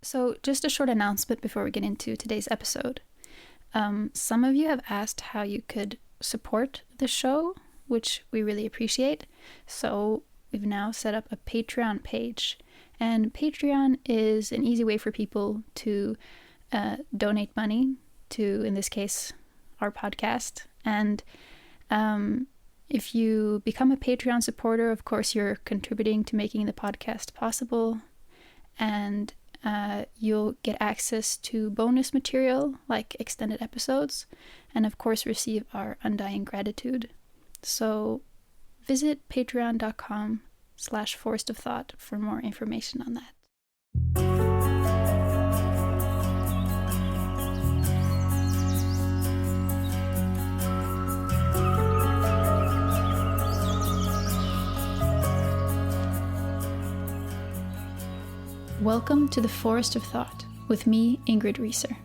So just a short announcement before we get into today's episode. Some of you have asked how you could support the show, which we really appreciate. So we've now set up a Patreon page. And Patreon is an easy way for people to donate money to, in this case, our podcast. And if you become a Patreon supporter, of course, you're contributing to making the podcast possible. And you'll get access to bonus material like extended episodes, and of course receive our undying gratitude. So visit patreon.com/forestofthought for more information on that. Welcome to the Forest of Thought with me, Ingrid Rieser.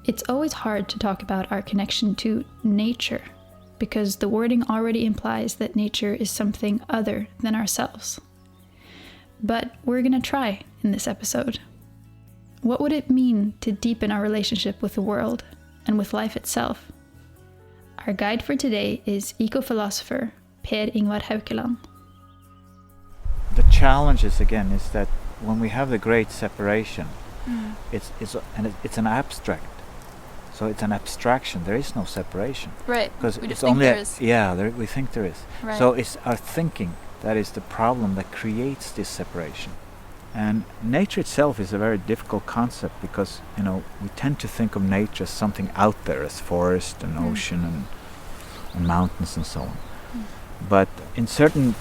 It's always hard to talk about our connection to nature because the wording already implies that nature is something other than ourselves. But we're going to try in this episode. What would it mean to deepen our relationship with the world and with life itself? Our guide for today is eco-philosopher Per Ingvar Haukeland. The challenge is that when we have the great separation, it's an abstract, so it's an abstraction. There is no separation, right? Because we it's just think only there is. we think there is. Right. So it's our thinking that is the problem that creates this separation. And nature itself is a very difficult concept because we tend to think of nature as something out there, as forest and ocean and mountains and so on. But in certain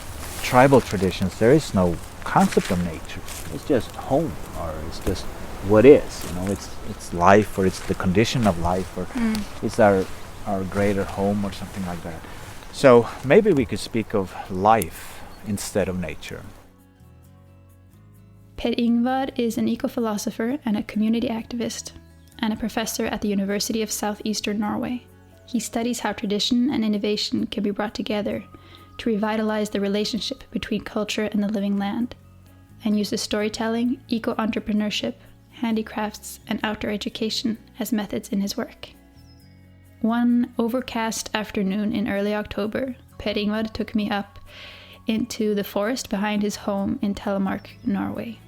tribal traditions, there is no concept of nature. It's just home, or it's just what is. It's life, or it's the condition of life, or it's our greater home, or something like that. So maybe we could speak of life instead of nature. Per Ingvar is an eco-philosopher and a community activist, and a professor at the University of South-Eastern Norway. He studies how tradition and innovation can be brought together to revitalize the relationship between culture and the living land, and uses storytelling, eco-entrepreneurship, handicrafts, and outdoor education as methods in his work. One overcast afternoon in early October, Per Ingvar took me up into the forest behind his home in Telemark, Norway.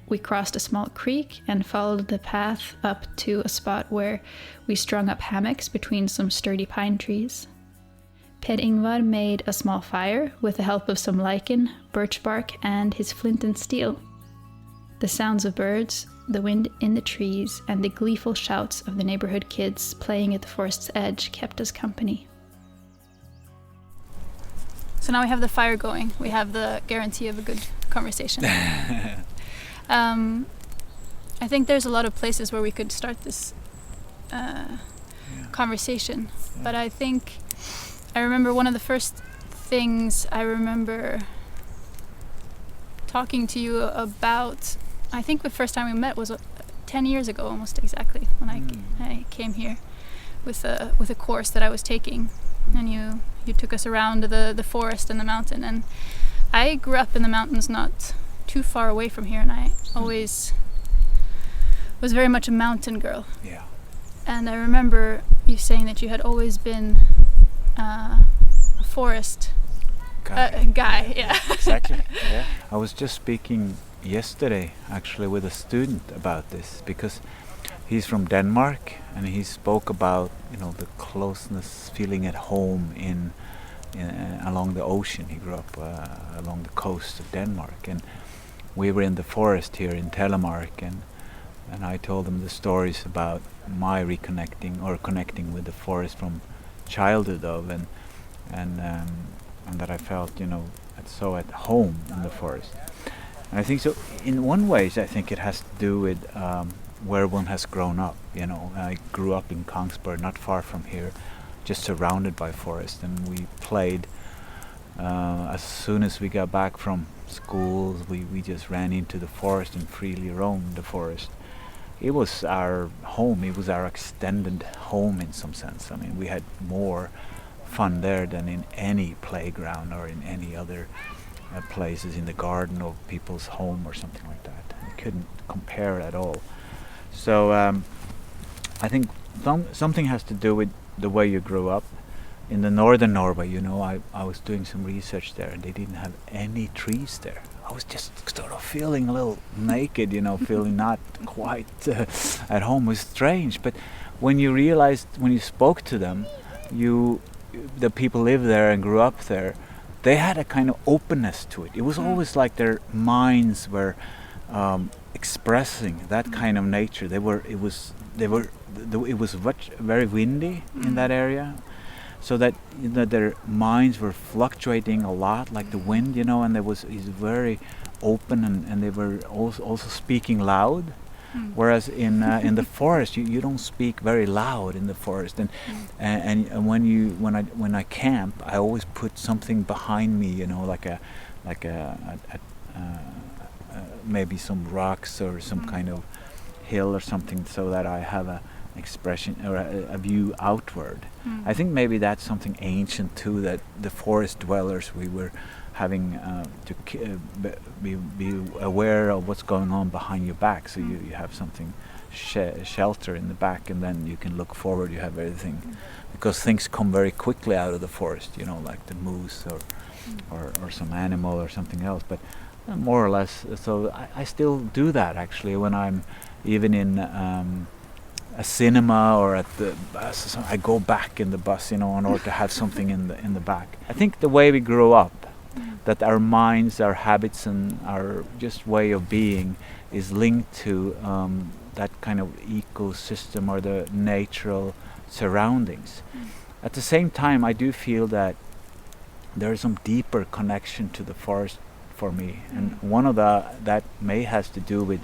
We crossed a small creek and followed the path up to a spot where we strung up hammocks between some sturdy pine trees. Per Ingvar made a small fire with the help of some lichen, birch bark, and his flint and steel. The sounds of birds, the wind in the trees, and the gleeful shouts of the neighborhood kids playing at the forest's edge kept us company. So now we have the fire going. We have the guarantee of a good conversation. I think there's a lot of places where we could start this conversation, but I remember one of the first things I remember talking to you about, I think the first time we met was 10 years ago, almost exactly, when I came here with a course that I was taking, and you took us around the forest and the mountain. And I grew up in the mountains not too far away from here, and I always was very much a mountain girl. Yeah. And I remember you saying that you had always been a forest guy. Yeah. Exactly. Yeah. I was just speaking yesterday actually with a student about this, because he's from Denmark, and he spoke about the closeness, feeling at home in along the ocean. He grew up along the coast of Denmark, and we were in the forest here in Telemark, and I told him the stories about my connecting with the forest from childhood and that I felt so at home in the forest. And I think so in one way I think it has to do with where one has grown up. I grew up in Kongsberg, not far from here, just surrounded by forest, and we played as soon as we got back from school. We just ran into the forest and freely roamed the forest. It was our home. It was our extended home in some sense. I mean, we had more fun there than in any playground or in any other places in the garden of people's home or something like that. couldn't compare at all. So I think something has to do with the way you grew up. In the northern Norway, I was doing some research there, and they didn't have any trees there. I was just sort of feeling a little naked, feeling not quite at home. It was strange, but when you realized, when you spoke to them, the people lived there and grew up there, they had a kind of openness to it. It was always like their minds were expressing that kind of nature. It was very windy in that area, so that their minds were fluctuating a lot, like the wind, and he's very open, and they were also speaking loud. Whereas in the forest, you don't speak very loud in the forest, and when I camp, I always put something behind me, like maybe some rocks or some kind of hill or something, so that I have a expression or a view outward. I think maybe that's something ancient too, that the forest dwellers, we were having to be aware of what's going on behind your back, so you have something shelter in the back, and then you can look forward. You have everything, because things come very quickly out of the forest, like the moose or some animal or something else. But more or less, so I still do that actually when I'm even in a cinema or at the bus. So I go back in the bus, in order to have something in the back. I think the way we grew up, that our minds, our habits, and our just way of being is linked to that kind of ecosystem or the natural surroundings. At the same time, I do feel that there is some deeper connection to the forest for me, and one of that may has to do with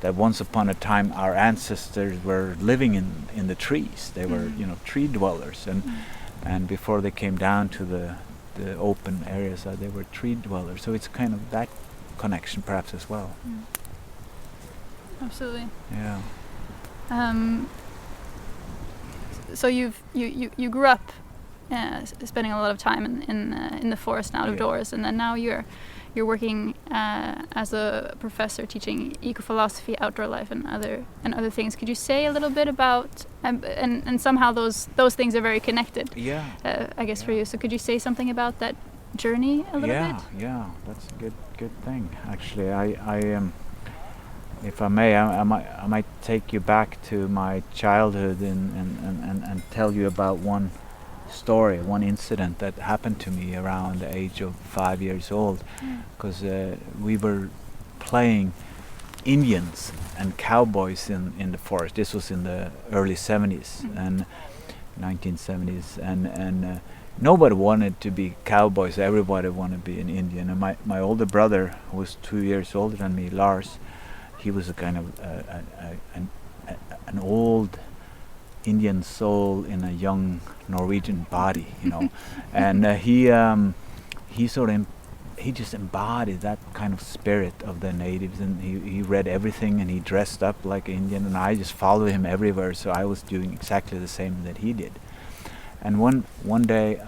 that once upon a time our ancestors were living in the trees. They were tree dwellers, and before they came down to the open areas, they were tree dwellers. So it's kind of that connection perhaps as well. Absolutely. Yeah. So you grew up spending a lot of time in the forest and out of doors, and then now you're working as a professor teaching eco-philosophy, outdoor life, and other things. Could you say a little bit about and somehow those things are very connected? Yeah. I guess for you. So could you say something about that journey a little bit? Yeah, that's a good thing. Actually, I if I may, I might take you back to my childhood and tell you about one story, one incident that happened to me around the age of 5 years old, because we were playing Indians and cowboys in the forest. This was in the early 70s and 1970s, and nobody wanted to be cowboys. Everybody wanted to be an Indian. And my older brother, who was 2 years older than me, Lars, he was a kind of an old Indian soul in a young Norwegian body, and he just embodied that kind of spirit of the natives, and he read everything, and he dressed up like Indian, and I just followed him everywhere. So I was doing exactly the same that he did. And one day,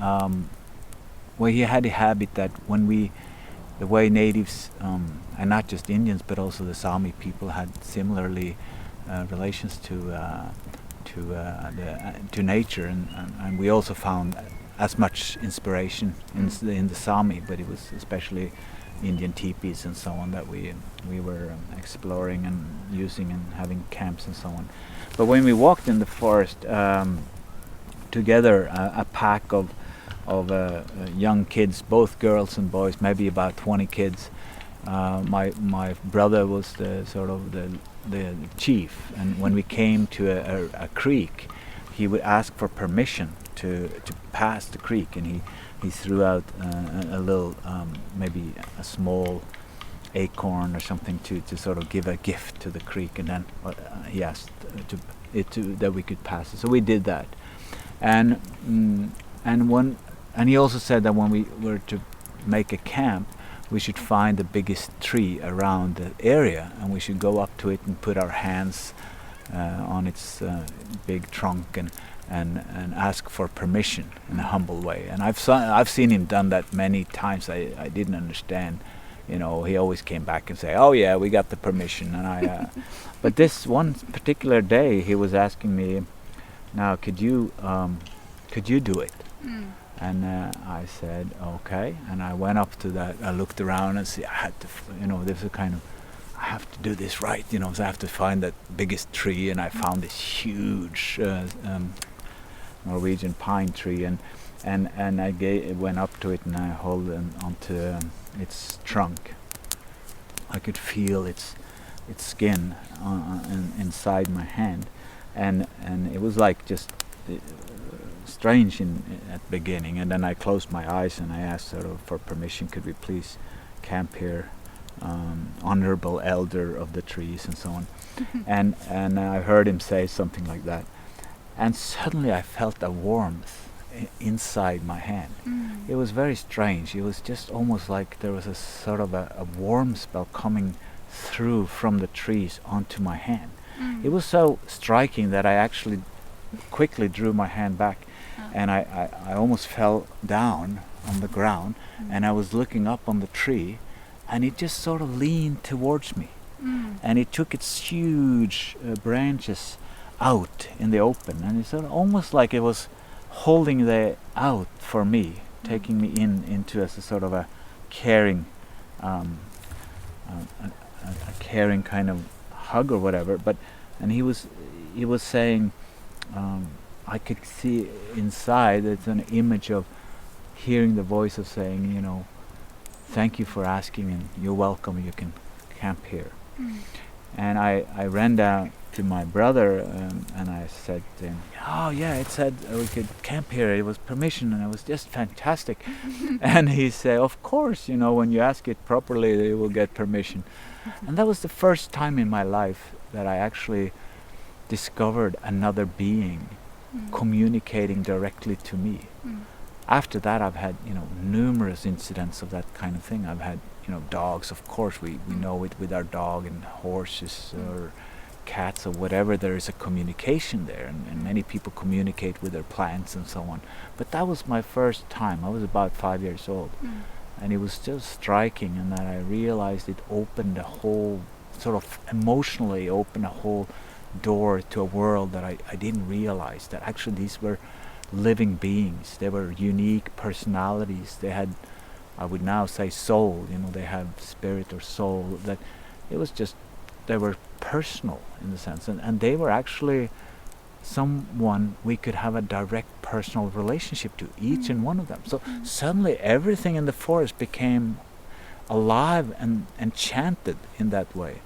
he had a habit that the way natives, and not just Indians but also the Sami people, had similarly relations to nature, and we also found as much inspiration in the Sami, but it was especially Indian teepees and so on that we were exploring and using and having camps and so on. But when we walked in the forest together, a pack of young kids, both girls and boys, maybe about 20 kids. My brother was the chief, and when we came to a creek, he would ask for permission to pass the creek, and he threw out a little, maybe a small acorn or something to sort of give a gift to the creek, and then he asked that we could pass it. So we did that, and he also said that when we were to make a camp, we should find the biggest tree around the area, and we should go up to it and put our hands on its big trunk and ask for permission in a humble way. And I've seen him done that many times. I didn't understand you know, he always came back and say, "Oh yeah, we got the permission." And but this one particular day, he was asking me, "Now, could you do it?" And I said, "Okay." And I went up to that. I looked around and see. I had to, you know, there's a kind of, I have to do this right, you know. So I have to find that biggest tree, and I found this huge Norwegian pine tree, and I went up to it, and I held onto its trunk. I could feel its skin inside my hand, and it was like just strange at the beginning. And then I closed my eyes and I asked sort of for permission. Could we please camp here, honorable elder of the trees, and so on. and I heard him say something like that, and suddenly I felt a warmth inside my hand. It was very strange. It was just almost like there was a sort of a warm spell coming through from the trees onto my hand. It was so striking that I actually quickly drew my hand back, and I almost fell down on the ground, and I was looking up on the tree, and it just sort of leaned towards me, and it took its huge branches out in the open, and it's sort of almost like it was holding the out for me, taking me into as a sort of a caring, a caring kind of hug or whatever. And he was saying, I could see inside. It's an image of hearing the voice of saying, you know, thank you for asking, and you're welcome. You can camp here. And I ran down to my brother, and I said to him, "Oh yeah, it said we could camp here. It was permission, and it was just fantastic." And he said, "Of course, you know, when you ask it properly, they will get permission." And that was the first time in my life that I actually discovered another being communicating directly to me. After that, I've had, you know, numerous incidents of that kind of thing. I've had, you know, dogs. Of course, we know it with our dog, and horses or cats or whatever. There is a communication there, and many people communicate with their plants and so on. But that was my first time. I was about 5 years old, and it was still striking, and that I realized it opened a whole, sort of emotionally opened a whole door to a world that I didn't realize, that actually these were living beings. They were unique personalities. They had, I would now say, soul. You know, they have spirit or soul. That it was just, they were personal in the sense, and they were actually someone we could have a direct personal relationship to, each and one of them. So suddenly everything in the forest became alive and enchanted in that way.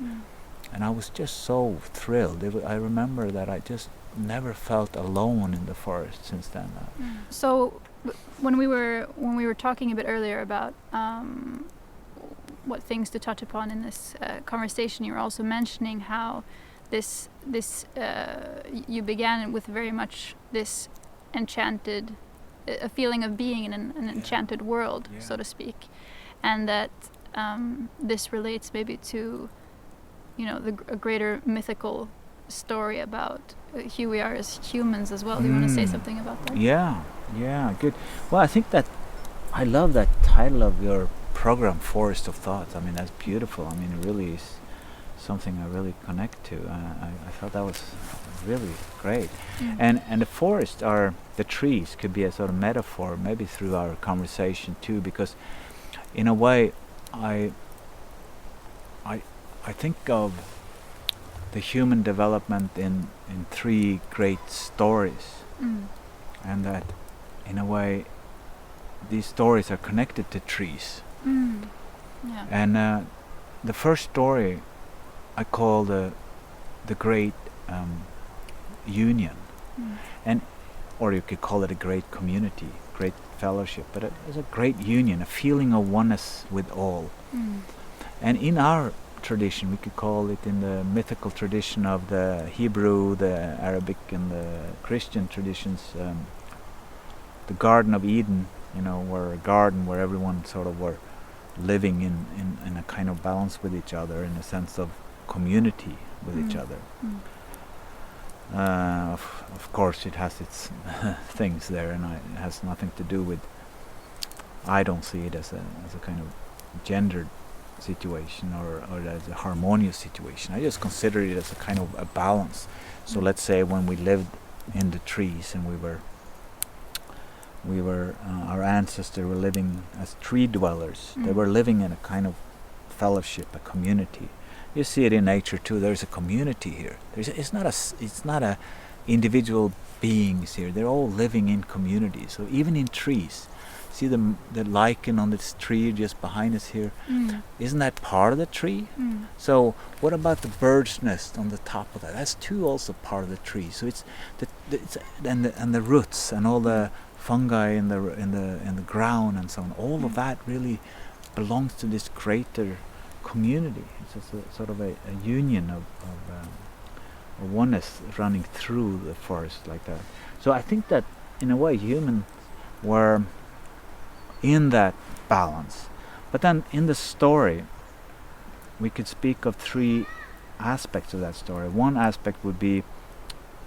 And I was just so thrilled. I remember that I just never felt alone in the forest since then. So when we were talking a bit earlier about what things to touch upon in this conversation, you were also mentioning how this you began with very much this enchanted, a feeling of being in an enchanted world, so to speak, and that this relates maybe to, you know, a greater mythical story about who we are as humans as well. Do you want to say something about that? Yeah, good. Well, I think that I love that title of your program, Forest of Thoughts. I mean, that's beautiful. I mean, it really is something I really connect to. I thought that was really great. And the forest, are the trees, could be a sort of metaphor, maybe through our conversation too, because in a way I think of the human development in three great stories, and that in a way these stories are connected to trees. And the first story I call the great union, and or you could call it a great community, great fellowship, but it's a great union, a feeling of oneness with all. And in our tradition, we could call it, in the mythical tradition of the Hebrew, the Arabic, and the Christian traditions, the Garden of Eden, you know, where a garden where everyone sort of were living in a kind of balance with each other, in a sense of community with each other. Of course it has its things there, and it has nothing to do with, I don't see it as a kind of gendered situation or as a harmonious situation. I just consider it as a kind of a balance. So let's say when we lived in the trees and we were our ancestors were living as tree dwellers. They were living in a kind of fellowship, a community. You see it in nature too. There's a community here. It's not a individual beings here. They're all living in community. So even in trees, see the lichen on this tree just behind us here. Isn't that part of the tree? So what about the bird's nest on the top of that? That's too also part of the tree. So it's and the roots and all the fungi in the ground and so on. All of that really belongs to this greater community. It's just a sort of a union of oneness running through the forest like that. So I think that in a way humans were in that balance. But then in the story we could speak of three aspects of that story. One aspect would be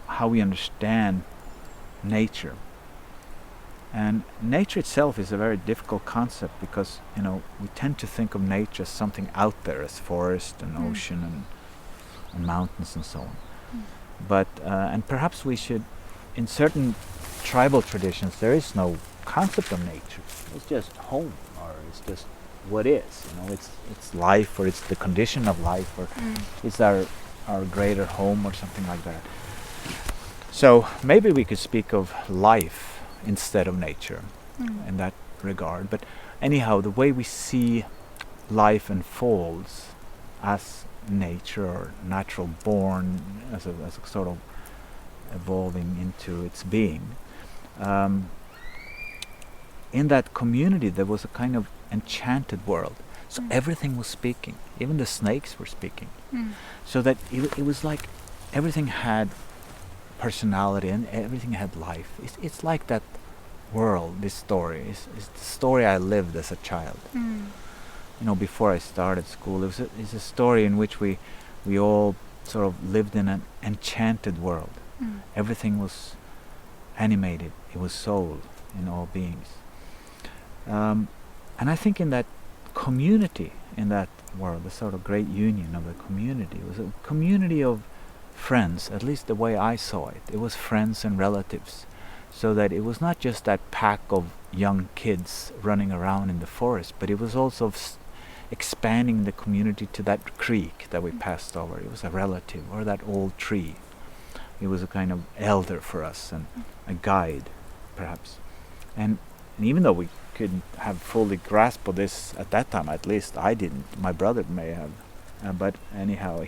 how we understand nature. And nature itself is a very difficult concept because, we tend to think of nature as something out there, as forest and ocean and mountains and so on. But, and perhaps we should, in certain tribal traditions, there is no concept of nature. It's just home, or it's just what is. It's life, or it's the condition of life, or it's our greater home, or something like that. So maybe we could speak of life instead of nature in that regard. But anyhow, the way we see life unfolds as nature or natural born, as a sort of evolving into its being. In that community there was a kind of enchanted world. So everything was speaking. Even the snakes were speaking. So that it was like everything had personality and everything had life. It's like that world, this story. It's the story I lived as a child. Before I started school, it's a story in which we all sort of lived in an enchanted world. Everything was animated. It was soul in all beings. And I think in that community, in that world, the sort of great union of the community, was a community of friends, at least the way I saw it. It was friends and relatives. So that it was not just that pack of young kids running around in the forest, but it was also expanding the community to that creek that we passed over. It was a relative, or that old tree. It was a kind of elder for us and a guide, perhaps. And even though we couldn't have fully grasp of this at that time, at least I didn't. My brother may have. But anyhow,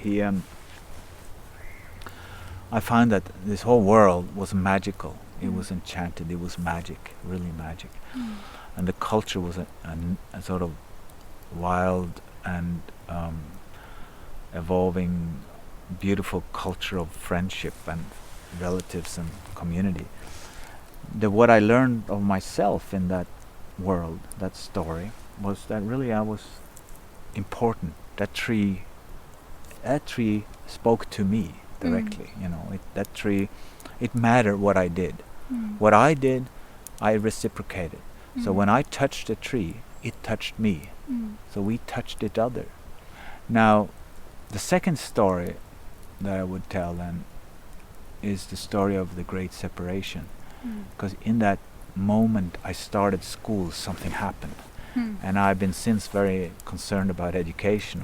I found that this whole world was magical. It was enchanted. It was magic, really magic. And the culture was a sort of wild and evolving, beautiful culture of friendship and relatives and community. What I learned of myself in that world, that story, was that really I was important. That tree spoke to me directly. That tree, it mattered what I did. What I did, I reciprocated. So when I touched a tree, it touched me. So we touched each other. Now, the second story that I would tell then is the story of the Great Separation. Because in that moment I started school, something happened. And I've been since very concerned about education,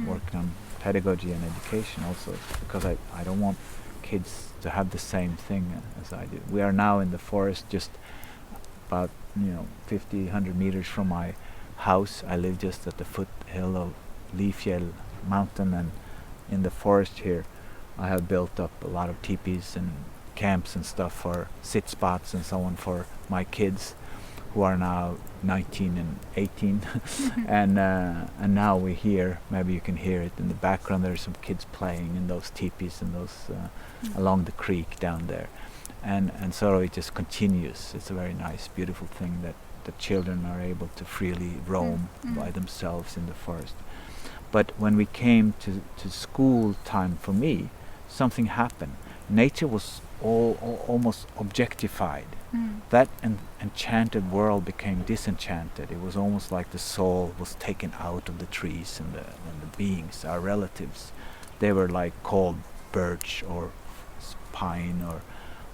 working on pedagogy and education also, because I don't want kids to have the same thing as I do. We are now in the forest, just about 50, 100 meters from my house. I live just at the foothill of Lifjell mountain, and in the forest here I have built up a lot of teepees and camps and stuff for sit spots and so on for my kids, who are now 19 and 18. and now we hear, maybe you can hear it in the background, there's some kids playing in those teepees and those along the creek down there, and so it just continues. It's a very nice, beautiful thing that the children are able to freely roam by themselves in the forest. But when we came to school time for me, something happened. nature was almost objectified. That enchanted world became disenchanted. It was almost like the soul was taken out of the trees, and the beings, our relatives, they were like called birch or pine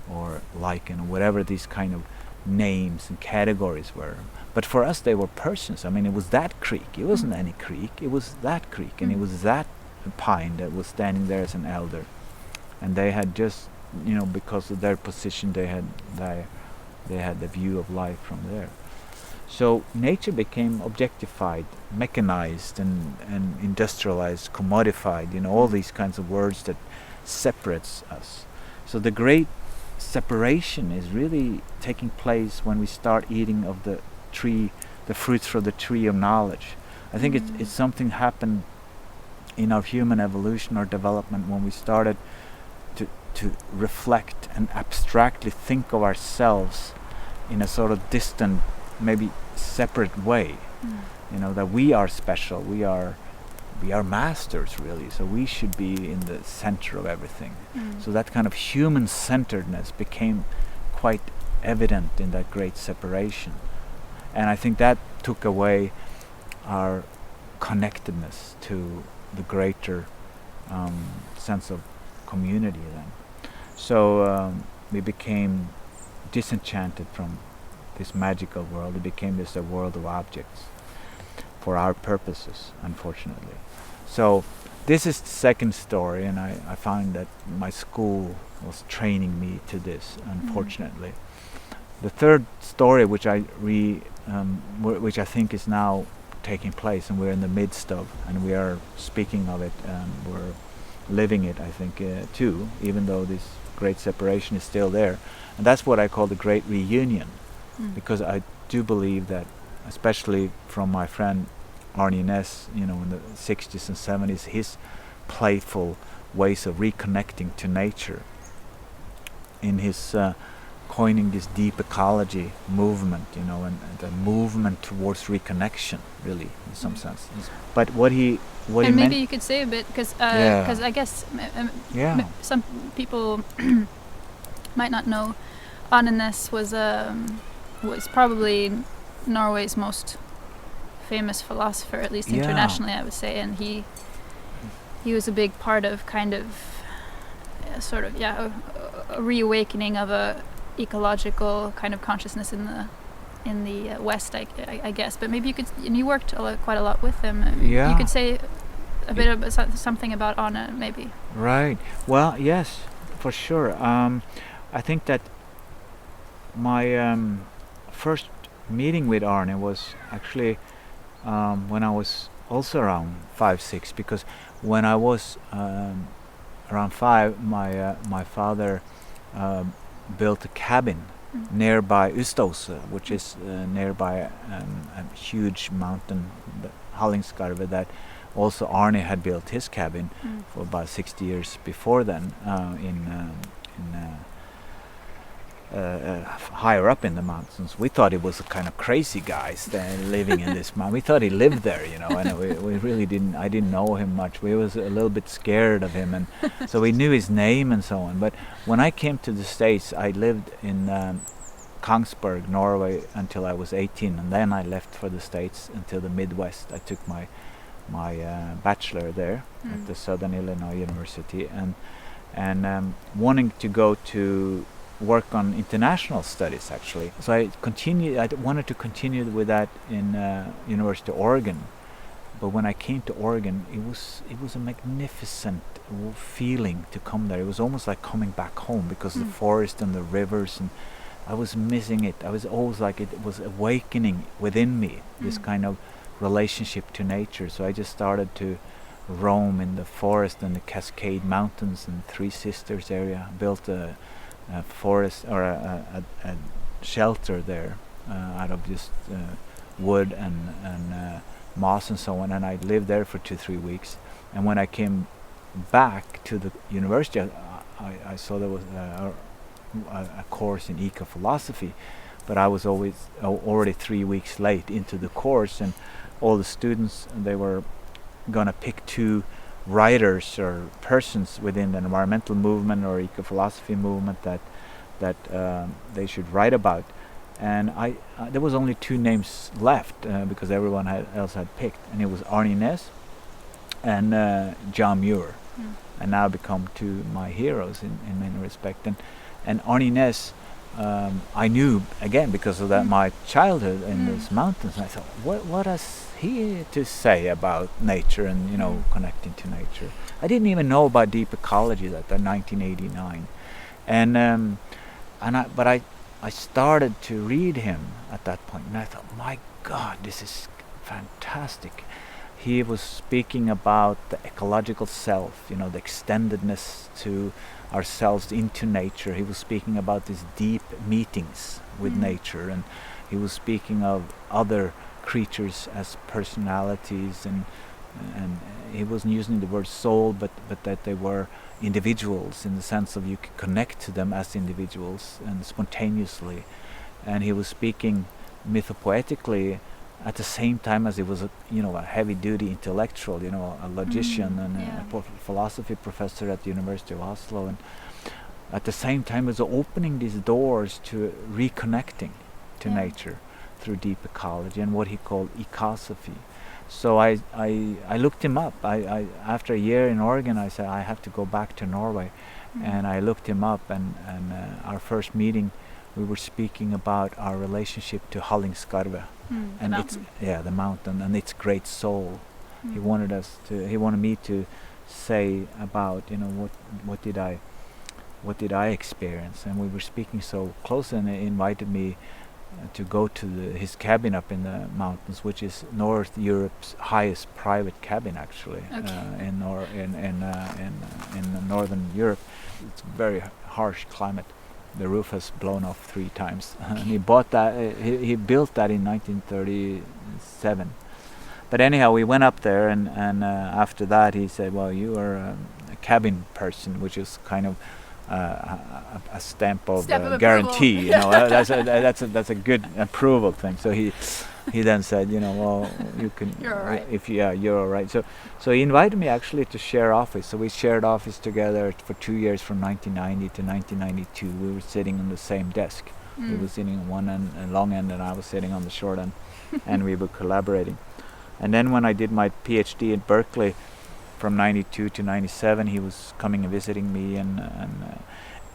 or lichen or whatever these kind of names and categories were. But for us they were persons. I mean, it was that creek. It wasn't any creek. It was that creek, and it was that pine that was standing there as an elder. And they had just, because of their position, they had the view of life from there. So nature became objectified, mechanized, and industrialized, commodified, all these kinds of words that separates us. So the great separation is really taking place when we start eating of the tree, the fruits from the tree of knowledge. I think it's something happened in our human evolution or development when we started to reflect and abstractly think of ourselves in a sort of distant, maybe separate way. That we are special, we are masters really, so we should be in the center of everything. So that kind of human-centeredness became quite evident in that great separation, and I think that took away our connectedness to the greater sense of community then. So we became disenchanted from this magical world. It became just a world of objects for our purposes, unfortunately. So this is the second story, and I found that my school was training me to this, unfortunately. The third story, which I think is now taking place, and we're in the midst of, and we are speaking of it, and we're living it, I think, too, even though this great separation is still there. And that's what I call the great reunion, because I do believe that, especially from my friend Arne Næss, in the 60s and 70s, his playful ways of reconnecting to nature, in his coining this deep ecology movement, and the movement towards reconnection, really, in some sense. But what he maybe you could say a bit, because I guess some people might not know. Arne Næss was probably Norway's most famous philosopher, at least internationally, I would say, and he was a big part of kind of a reawakening of a ecological kind of consciousness in the West, I guess. But maybe you could, and you worked quite a lot with him. You could say a bit about something about Arne, maybe. Right. Well, yes, for sure. I think that my first meeting with Arne was actually when I was also around 5-6, because when I was around 5, my father built a cabin nearby Ustaose, which is nearby a huge mountain, Hallingskarvet, that also Arne had built his cabin for about 60 years before then, higher up in the mountains. We thought he was a kind of crazy guy living in this mountain. We thought he lived there, and we really didn't. I didn't know him much. We was a little bit scared of him, and so we knew his name and so on. But when I came to the States, I lived in Kongsberg, Norway, until I was 18, and then I left for the States until the Midwest. I took my bachelor there at the Southern Illinois University, and wanting to go to work on international studies, actually. So I wanted to continue with that in University of Oregon. But when I came to Oregon, it was a magnificent feeling to come there. It was almost like coming back home, because the forest and the rivers, and I was missing it. I was always like, it was awakening within me, this kind of relationship to nature. So I just started to roam in the forest and the Cascade Mountains and Three Sisters area. Built a forest or a shelter there out of just wood and moss and so on, and I lived there for 2-3 weeks. And when I came back to the university, I saw there was a course in eco-philosophy, but I was already 3 weeks late into the course, and all the students, they were gonna pick 2 writers or persons within the environmental movement or eco-philosophy movement that they should write about. And there was only 2 names left because everyone else had picked, and it was Arne Næss and John Muir, and now become 2 my heroes in many respects. And Arne Næss, I knew again because of that my childhood in these mountains. And I thought, what has he to say about nature and connecting to nature? I didn't even know about deep ecology that 1989, but I started to read him at that point, and I thought, my God, this is fantastic. He was speaking about the ecological self, the extendedness to ourselves into nature. He was speaking about these deep meetings with nature, and he was speaking of other creatures as personalities, and he wasn't using the word soul, but that they were individuals in the sense of you could connect to them as individuals and spontaneously. And he was speaking mythopoetically at the same time as he was a heavy-duty intellectual, a logician and a philosophy professor at the University of Oslo, and at the same time was opening these doors to reconnecting to nature through deep ecology and what he called ecosophy. So I looked him up. I after a year in Oregon, I said I have to go back to Norway, and I looked him up. And our first meeting, we were speaking about our relationship to Hallingskarvet, and the mountain and its great soul. He wanted me to say about what did I experience, and we were speaking so close, and he invited me to go to his cabin up in the mountains, which is North Europe's highest private cabin, actually, in northern Europe. It's very harsh climate. The roof has blown off 3 times. And he bought that. He built that in 1937. But anyhow, we went up there, and after that, he said, "Well, you are a cabin person," which is kind of a stamp of guarantee. That's a good approval thing. So he then said, well, you can. You're all right. You're all right. So he invited me actually to share office. So we shared office together for 2 years, from 1990 to 1992. We were sitting on the same desk. He was sitting on one end, long end, and I was sitting on the short end, and we were collaborating. And then when I did my PhD at Berkeley, from 92 to 97, he was coming and visiting me,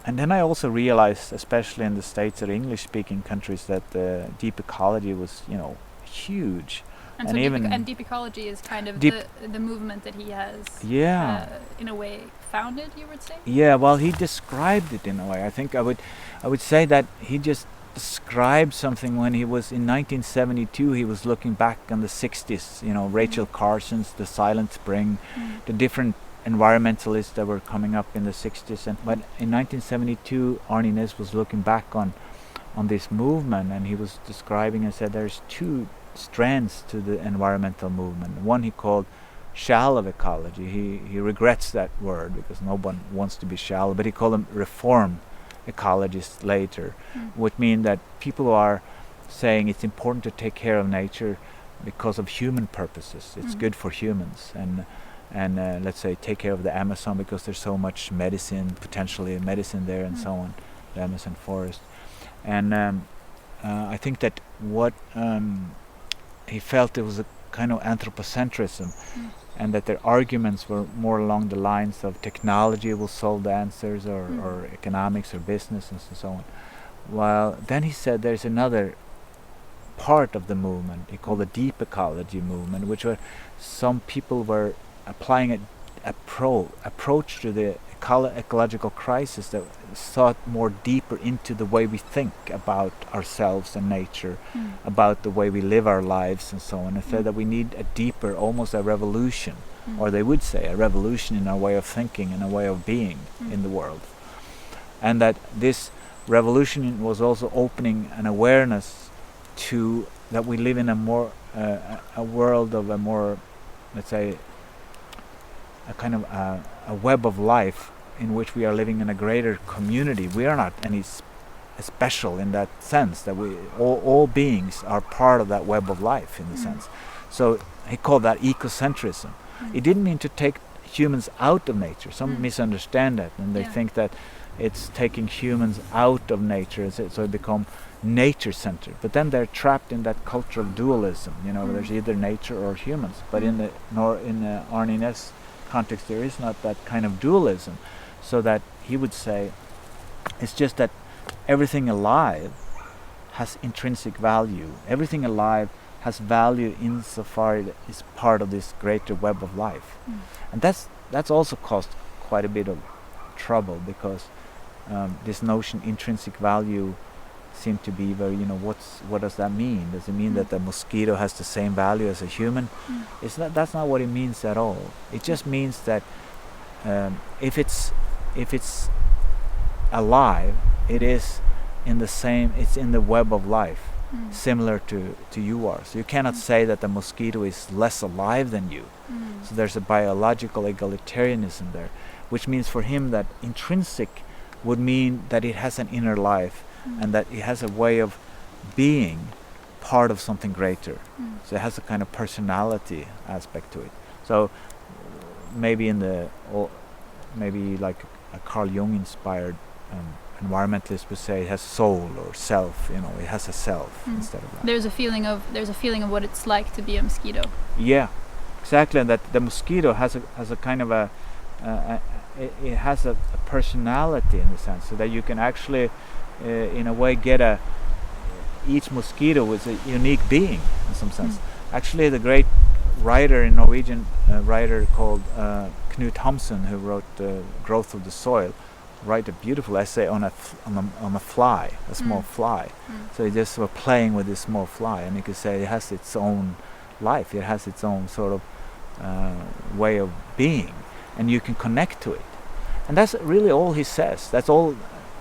and then I also realized, especially in the States or English-speaking countries, that deep ecology was, huge. And so deep ecology is kind of the movement that he has, in a way, founded, you would say. Yeah, well, he described it in a way. I think I would say that he just described something when he was in 1972. He was looking back on the 60s, Rachel Carson's The Silent Spring, the different environmentalists that were coming up in the 60s. But in 1972, Arne Næss was looking back on this movement, and he was describing and said there's 2 strands to the environmental movement. One he called shallow ecology. He regrets that word because no one wants to be shallow, but he called them reform ecologists later, would mean that people who are saying it's important to take care of nature because of human purposes. It's good for humans, and let's say take care of the Amazon because there's so much potentially medicine there, and so on, the Amazon forest. And I think that what he felt, it was a kind of anthropocentrism, and that their arguments were more along the lines of technology will solve the answers, or economics or business and so on. While then he said there's another part of the movement he called the deep ecology movement, which were some people were applying an approach to the ecological crisis that sought more deeper into the way we think about ourselves and nature, about the way we live our lives and so on, and said that we need a deeper, almost a revolution, or they would say a revolution in our way of thinking and a way of being in the world. And that this revolution was also opening an awareness to that we live in a more a world of a more, let's say, a kind of a web of life in which we are living in a greater community. We are not any special in that sense, that we all beings are part of that web of life in the sense. So he called that ecocentrism. It didn't mean to take humans out of nature. Some misunderstand that, and they think that it's taking humans out of nature, so they become nature-centered. But then they're trapped in that cultural dualism. You know, there's either nature or humans. But in the Arne Næss context, there is not that kind of dualism. So that he would say, it's just that everything alive has intrinsic value. Everything alive has value insofar it is part of this greater web of life. And that's also caused quite a bit of trouble, because this notion intrinsic value seemed to be very, what does that mean? Does it mean that the mosquito has the same value as a human? That's not what it means at all. It just means that if it's alive, it's in the web of life, similar to you are. So you cannot say that the mosquito is less alive than you. So there's a biological egalitarianism there, which means for him that intrinsic would mean that it has an inner life, and that it has a way of being part of something greater. So it has a kind of personality aspect to it. So maybe maybe like a Carl Jung inspired environmentalist would say it has soul or self. It has a self instead of that. There's a feeling of what it's like to be a mosquito. Yeah, exactly, and that the mosquito has a kind of it has a personality in the sense, so that you can actually in a way get each mosquito is a unique being in some sense. Actually, the great writer in Norwegian writer called Knut Hamsun, who wrote The Growth of the Soil, write a beautiful essay on a fly, a small fly. So he just were playing with this small fly, and you could say it has its own life, it has its own sort of way of being, and you can connect to it. And that's really all he says. That's all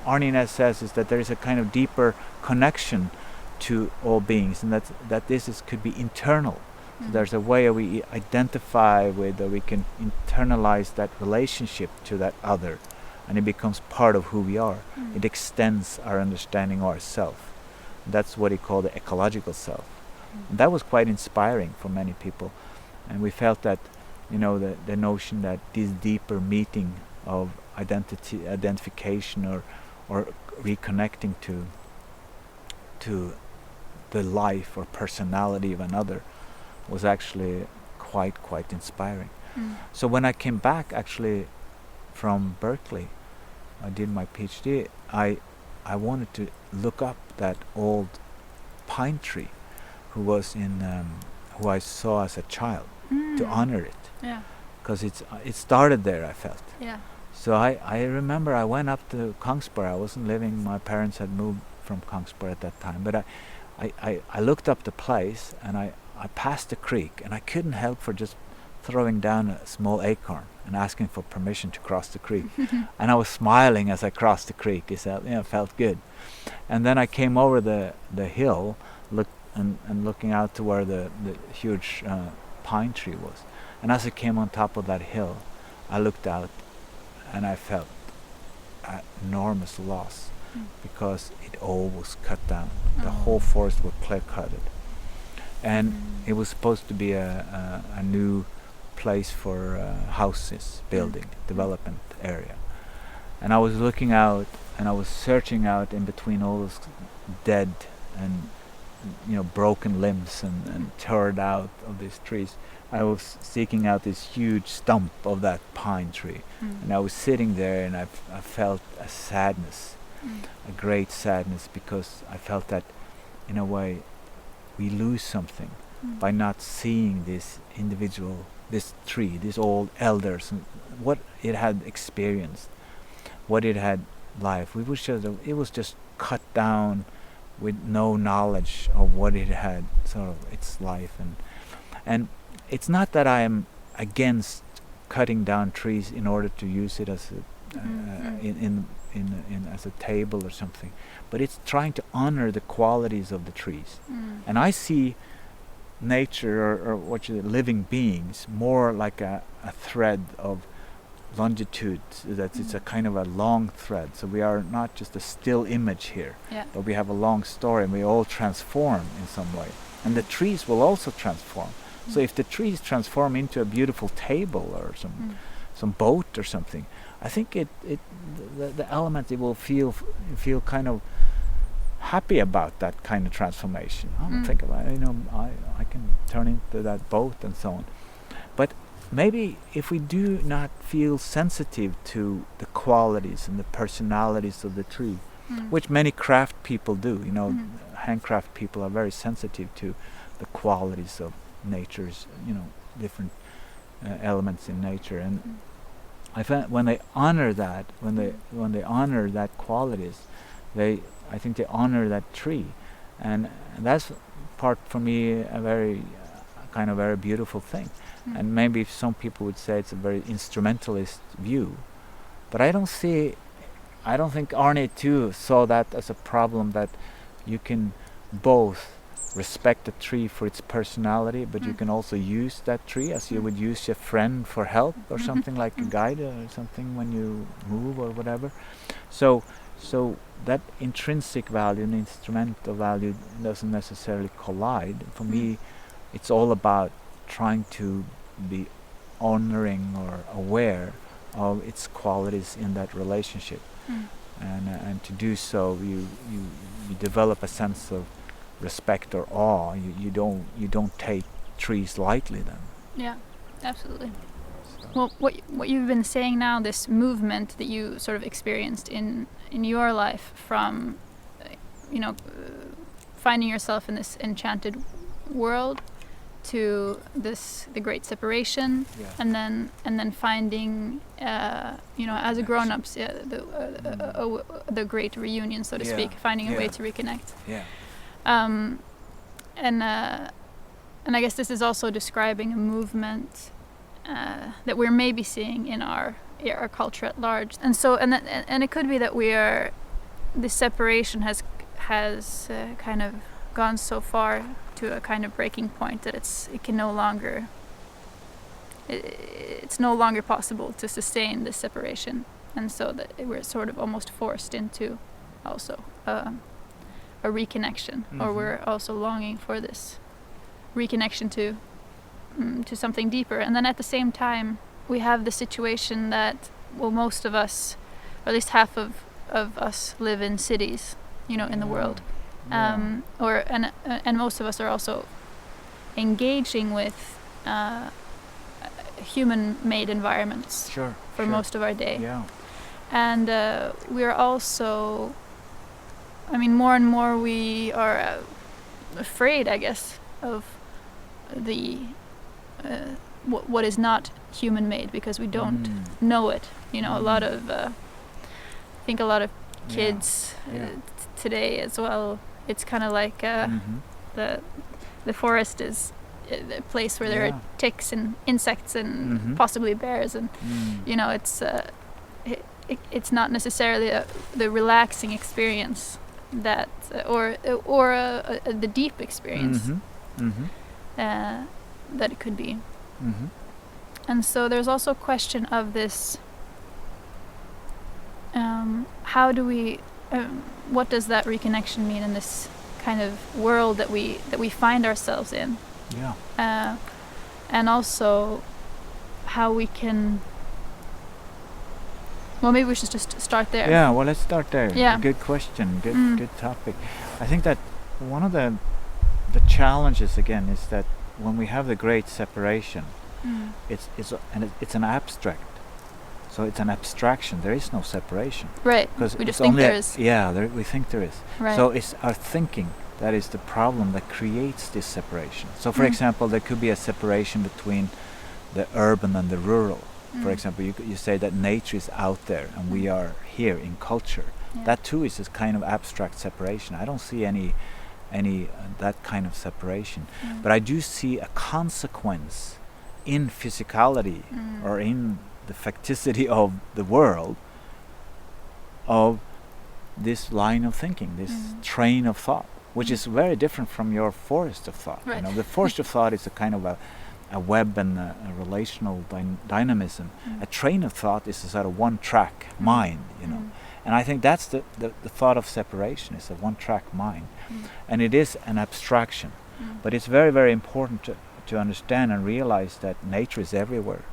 Arne Næss says, is that there is a kind of deeper connection to all beings, and that this could be internal. So there's a way we identify with, or we can internalize that relationship to that other, and it becomes part of who we are. It extends our understanding of ourselves. That's what he called the ecological self. And that was quite inspiring for many people, and we felt that the notion that this deeper meeting of identification or reconnecting to the life or personality of another was actually quite inspiring. So when I came back actually from Berkeley, I did my PhD, I wanted to look up that old pine tree who I saw as a child, to honor it. Yeah. Because it started there, I felt. Yeah. So I remember I went up to Kongsberg. I wasn't living, my parents had moved from Kongsberg at that time, but I looked up the place, and I passed the creek, and I couldn't help for just throwing down a small acorn and asking for permission to cross the creek. And I was smiling as I crossed the creek. It felt good. And then I came over the hill, looking out to where the huge pine tree was. And as I came on top of that hill, I looked out, and I felt enormous loss, because it all was cut down. The whole forest was clear-cutted. And it was supposed to be a new place for houses, building, development area. And I was looking out, and I was searching out in between all those dead and broken limbs and torn out of these trees. I was seeking out this huge stump of that pine tree, and I was sitting there, and I felt a sadness, a great sadness, because I felt that in a way we lose something by not seeing this tree, these old elders, and what it had experienced, what it had life. It was just cut down with no knowledge of what it had, sort of its life. And it's not that I am against cutting down trees in order to use it as as a table or something, but it's trying to honor the qualities of the trees. And I see nature or living beings more like a thread of longitude, that it's a kind of a long thread. So we are not just a still image here, but we have a long story, and we all transform in some way. And the trees will also transform. So if the trees transform into a beautiful table or some some boat or something, I think the element, it will feel kind of happy about that kind of transformation. I don't think about it, I can turn into that boat and so on. But maybe if we do not feel sensitive to the qualities and the personalities of the tree, which many craft people do, handcraft people are very sensitive to the qualities of nature's, different elements in nature, and I find when they honor that, when they honor that qualities, I think they honor that tree, and that's part for me a very very beautiful thing. And maybe some people would say it's a very instrumentalist view, but I don't think Arne too saw that as a problem, that you can both respect the tree for its personality, but you can also use that tree as you would use a friend for help or something, like a guide or something when you move or whatever. So that intrinsic value and instrumental value doesn't necessarily collide. For me, it's all about trying to be honoring or aware of its qualities in that relationship, and to do so, you develop a sense of respect or awe. You don't take trees lightly then. Yeah, absolutely. Well, what you've been saying now, this movement that you sort of experienced in your life, from finding yourself in this enchanted world to the great separation, and then finding as a grown-ups, the great reunion, so to speak, finding a way to reconnect. And I guess this is also describing a movement that we're maybe seeing in our culture at large, and so and it could be that this separation has kind of gone so far to a kind of breaking point that it's no longer possible to sustain this separation, and so that we're sort of almost forced into also a reconnection, or we're also longing for this reconnection to something deeper. And then at the same time, we have the situation that, well, most of us, or at least half of us, live in cities, in the world, and most of us are also engaging with human-made environments for most of our day. And we're also, more and more we are afraid, I guess, of what is not human-made, because we don't know it. A lot of I think a lot of kids today as well, it's kind of like the forest is a place where there are ticks and insects and possibly bears, and it's not necessarily the relaxing experience that or the deep experience that it could be. And so there's also a question of this, how do we what does that reconnection mean in this kind of world that we find ourselves in, and also how we can, well, maybe we should just start there. Let's start there. Good question, good topic. I think that one of the challenges again is that when we have the great separation, it's an abstract, so it's an abstraction. There is no separation, right? Because we just think there is. We think there is. Right. So it's our thinking that is the problem that creates this separation. So for example, there could be a separation between the urban and the rural. For example, you say that nature is out there and we are here in culture. That too is this kind of abstract separation. I don't see any that kind of separation, but I do see a consequence in physicality or in the facticity of the world of this line of thinking, this train of thought, which is very different from your forest of thought. Right. The forest of thought is a kind of a web and a relational dynamism. A train of thought is a sort of one-track mind, and I think that's the thought of separation, is a one-track mind, and it is an abstraction, but it's very, very important to understand and realize that nature is everywhere.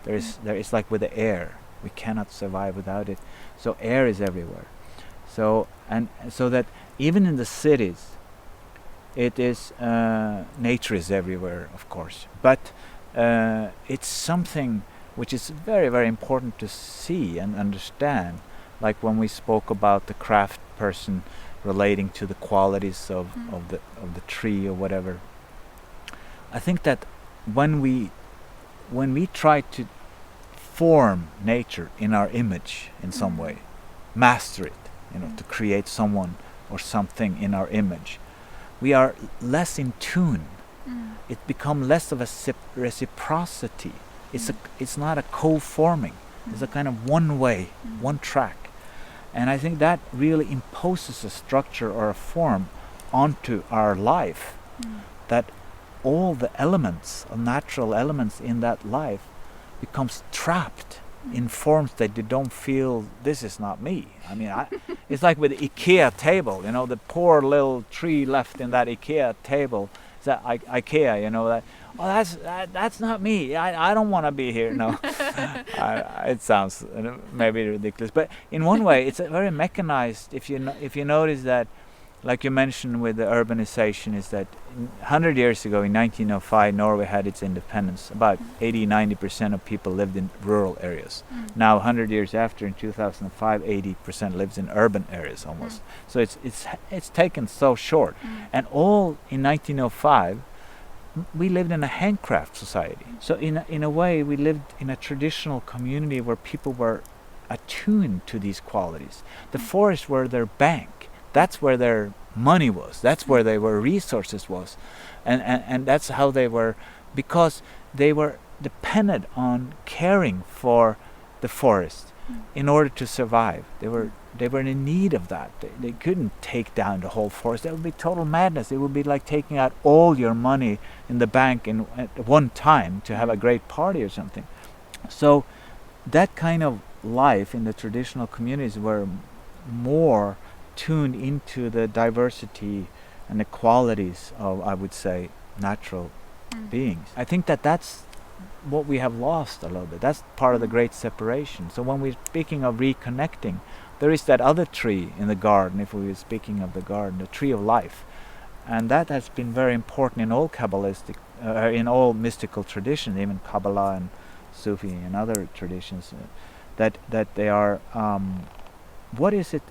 There is like with the air. We cannot survive without it. So air is everywhere. So that even in the cities, it is nature is everywhere, of course. But it's something which is very, very important to see and understand. Like when we spoke about the craft person relating to the qualities of the tree or whatever. I think that when we try to form nature in our image in some way, master it, to create someone or something in our image, we are less in tune. It becomes less of a reciprocity. It's not a co-forming. It's a kind of one way, one track. And I think that really imposes a structure or a form onto our life, that all the elements, natural elements in that life, becomes trapped in forms that you don't feel, this is not me. I mean, it's like with the IKEA table, the poor little tree left in that IKEA table. It's that IKEA, that's not me. I don't want to be here. No, it sounds maybe ridiculous, but in one way, it's very mechanized. If you notice that, like you mentioned with the urbanization, is that 100 years ago, in 1905, Norway had its independence. About 80-90% of people lived in rural areas. Now, 100 years after, in 2005, 80% lives in urban areas almost. So it's taken so short. And all in 1905, we lived in a handcraft society. So in a way, we lived in a traditional community where people were attuned to these qualities. The forests were their bank. That's where their money was. That's where their resources was, and that's how they were, because they were dependent on caring for the forest in order to survive. They were in need of that. They couldn't take down the whole forest. That would be total madness. It would be like taking out all your money in the bank at one time to have a great party or something. So that kind of life in the traditional communities were more tuned into the diversity and the qualities of, I would say, natural beings. I think that's what we have lost a little bit. That's part of the great separation. So when we're speaking of reconnecting, there is that other tree in the garden, if we were speaking of the garden, the tree of life. And that has been very important in all Kabbalistic, in all mystical traditions, even Kabbalah and Sufi and other traditions, that they are, what is it?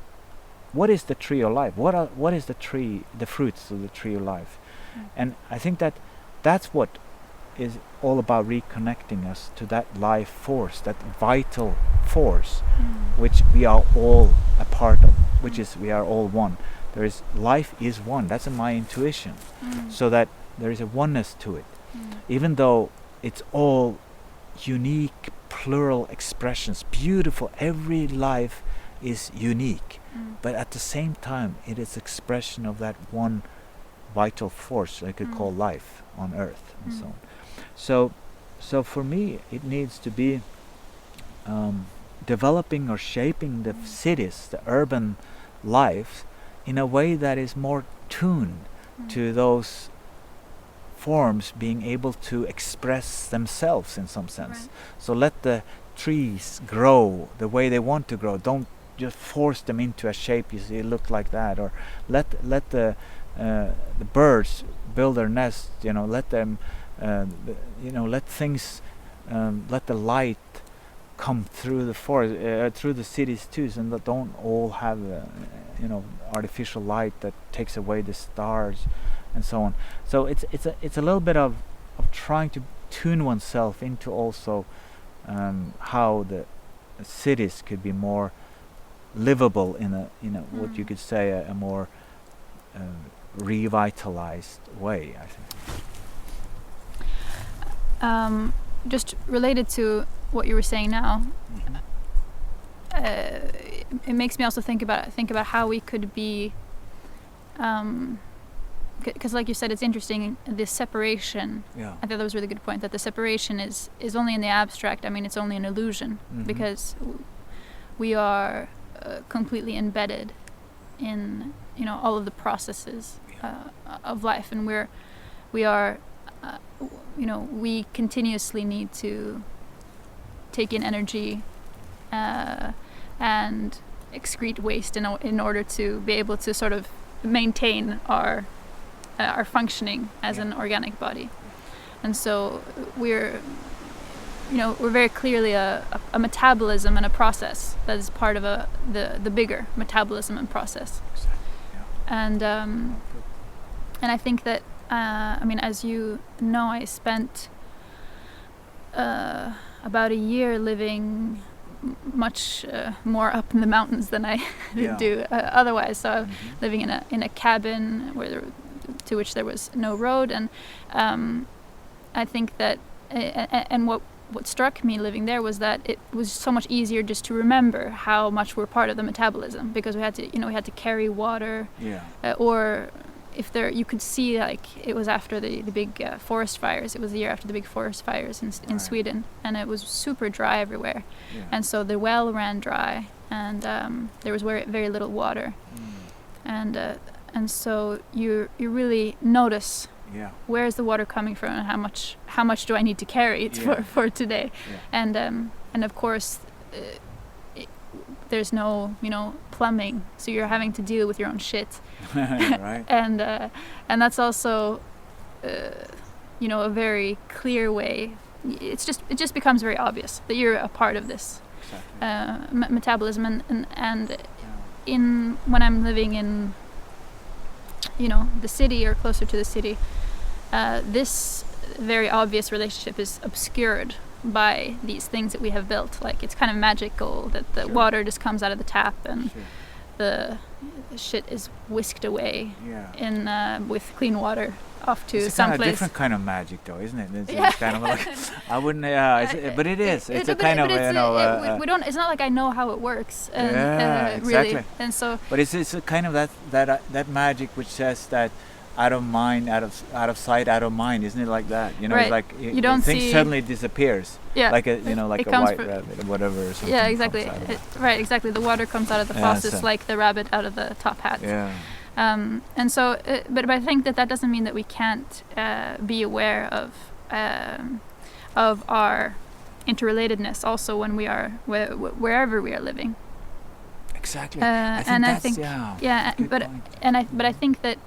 What is the tree of life? What is the tree, the fruits of the tree of life? And I think that's what is all about, reconnecting us to that life force, that vital force, which we are all a part of, which is we are all one. Life is one. That's my intuition. So that there is a oneness to it, even though it's all unique, plural expressions, beautiful. Every life is unique. But at the same time, it is expression of that one vital force I could call life on earth, and so on. So for me, it needs to be developing or shaping the cities, the urban life, in a way that is more tuned to those forms being able to express themselves in some sense. Right. So let the trees grow the way they want to grow. Don't just force them into a shape you see look like that, or let the birds build their nests. Let them let things let the light come through the forest, through the cities too, and that don't all have artificial light that takes away the stars and so on. So it's a little bit of trying to tune oneself into also how the cities could be more livable in a what you could say a more revitalized way, I think. Just related to what you were saying now, it makes me also think about how we could be, because like you said, it's interesting, this separation. I thought that was a really good point, that the separation is only in the abstract. I mean, it's only an illusion, because we are completely embedded in all of the processes of life, and we continuously need to take in energy and excrete waste in order to be able to sort of maintain our functioning as an organic body. And so we're very clearly a metabolism and a process that is part of the bigger metabolism and process. Exactly. Yeah. And I think that as you know, I spent about a year living much more up in the mountains than I do otherwise. So living in a cabin to which there was no road, and I think that and what struck me living there was that it was so much easier just to remember how much we're part of the metabolism, because we had to carry water, or if you could see, like, it was after the big forest fires. It was the year after the big forest fires in Sweden, and it was super dry everywhere, and so the well ran dry, and there was very, very little water, and so you really notice where is the water coming from, and how much do I need to carry for today, and of course there's no plumbing, so you're having to deal with your own shit. Right. And that's also a very clear way. It just becomes very obvious that you're a part of this metabolism, and when I'm living in the city or closer to the city, this very obvious relationship is obscured by these things that we have built. Like, it's kind of magical that the water just comes out of the tap, and the shit is whisked away with clean water off to it's someplace. It's a different kind of magic, though, isn't it? It's kind of like, I wouldn't. But it is. It's a kind of we don't. It's not like I know how it works. Exactly. Really. And so. But it's a kind of that magic which says that out of mind, out of sight, out of mind, isn't it? Like that, Right. It's like you don't things see, suddenly disappears. Like a white rabbit or whatever. Or something. Yeah, exactly. Exactly. The water comes out of the faucets like the rabbit out of the top hat. Yeah. And so, but I think that doesn't mean that we can't be aware of our interrelatedness also when we are wherever we are living. Exactly. But I think that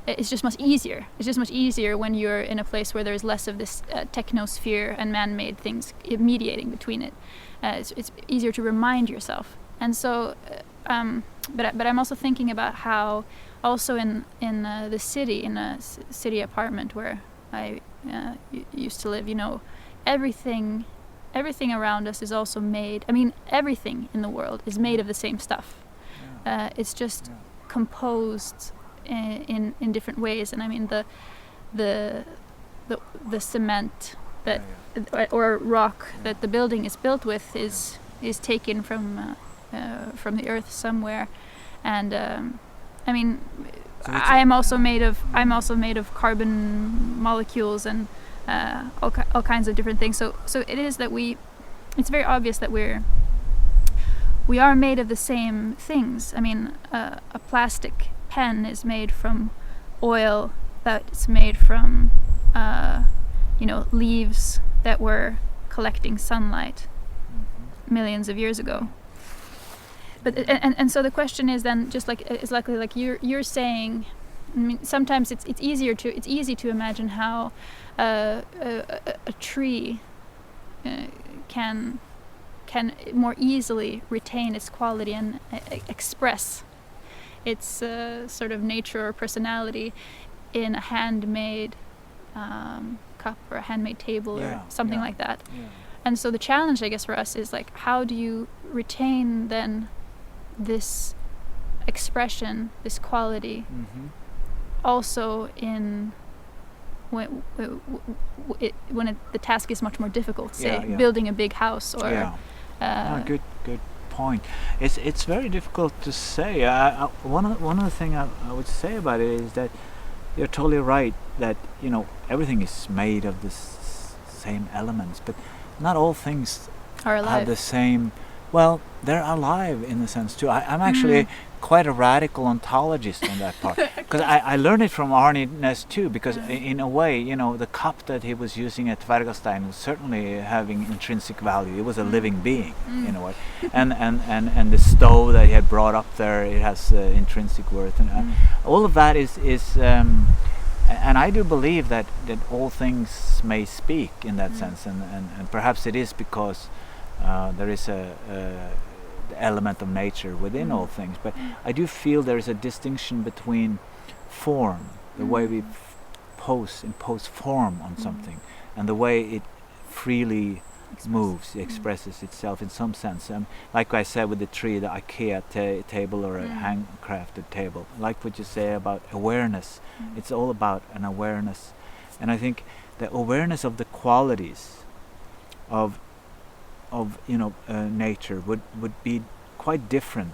it's just much easier. It's just much easier when you're in a place where there's less of this technosphere and man-made things mediating between it. It's easier to remind yourself. And so, but I'm also thinking about how, also in the city, in a city apartment where I used to live, everything around us is also made. I mean, everything in the world is made of the same stuff. It's just composed in different ways, and I mean the cement that or rock that the building is built with is taken from the earth somewhere, and I mean I'm also made of carbon molecules and all kinds of different things. So it is that it's very obvious that we are made of the same things. I mean, a plastic pen is made from oil that's made from leaves that were collecting sunlight millions of years ago. But and so the question is then, just like it's likely like you're saying, I mean, sometimes it's easy to imagine how a tree can more easily retain its quality and express its sort of nature or personality in a handmade cup or a handmade table or something like that. Yeah. And so the challenge, I guess, for us is like, how do you retain then this expression, this quality, also in when the task is much more difficult, say building a big house or good point. It's very difficult to say. One of the things I would say about it is that you're totally right that everything is made of the same elements, but not all things are alive. Have the same Well, they're alive in a sense too. I'm actually quite a radical ontologist on that part, because I learned it from Arne Næss too. Because in a way, you know, the cup that he was using at Tvergastein was certainly having intrinsic value. It was a living being in a way, and the stove that he had brought up there, it has intrinsic worth, and all of that is. And I do believe that all things may speak in that sense, and perhaps it is because there is the element of nature within all things. But I do feel there is a distinction between form, the way we impose form on something, and the way it freely moves, expresses itself in some sense. Like I said with the tree, the IKEA table or a handcrafted table. Like what you say about awareness. It's all about an awareness, and I think the awareness of the qualities of nature would be quite different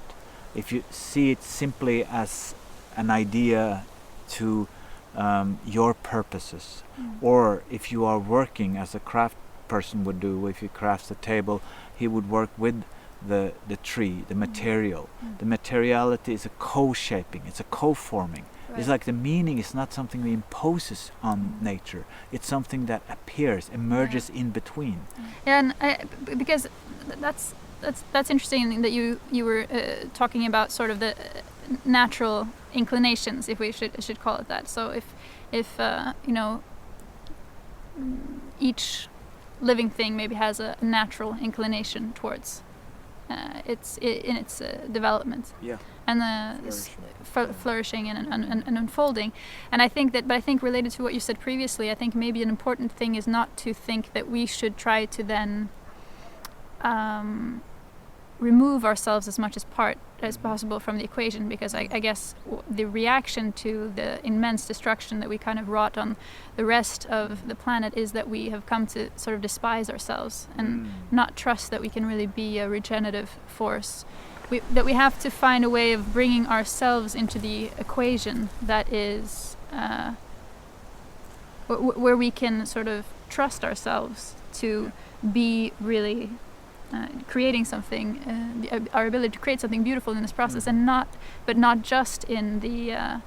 if you see it simply as an idea to your purposes, or if you are working as a craft person would do. If he crafts a table, he would work with the tree, the material. The materiality is a co-shaping, it's a co-forming. It's like the meaning is not something that imposes on nature, it's something that appears, emerges in between. And because that's interesting that you were talking about sort of the natural inclinations, if we should call it that. So if each living thing maybe has a natural inclination towards its development, and the flourishing and unfolding. And I think related to what you said previously, I think maybe an important thing is not to think that we should try to then remove ourselves as much as possible from the equation, because I guess the reaction to the immense destruction that we kind of wrought on the rest of the planet is that we have come to sort of despise ourselves and not trust that we can really be a regenerative force. That we have to find a way of bringing ourselves into the equation that is where we can sort of trust ourselves to be really creating something, our ability to create something beautiful in this process, and not just in the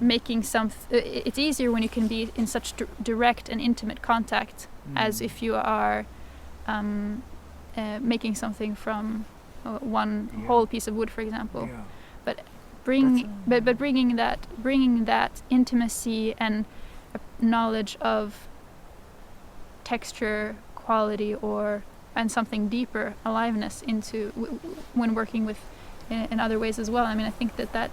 making some. It's easier when you can be in such direct and intimate contact as if you are making something from one whole piece of wood, for example. But bringing that intimacy and knowledge of texture, quality, and something deeper, aliveness into when working with in other ways as well. I mean, I think that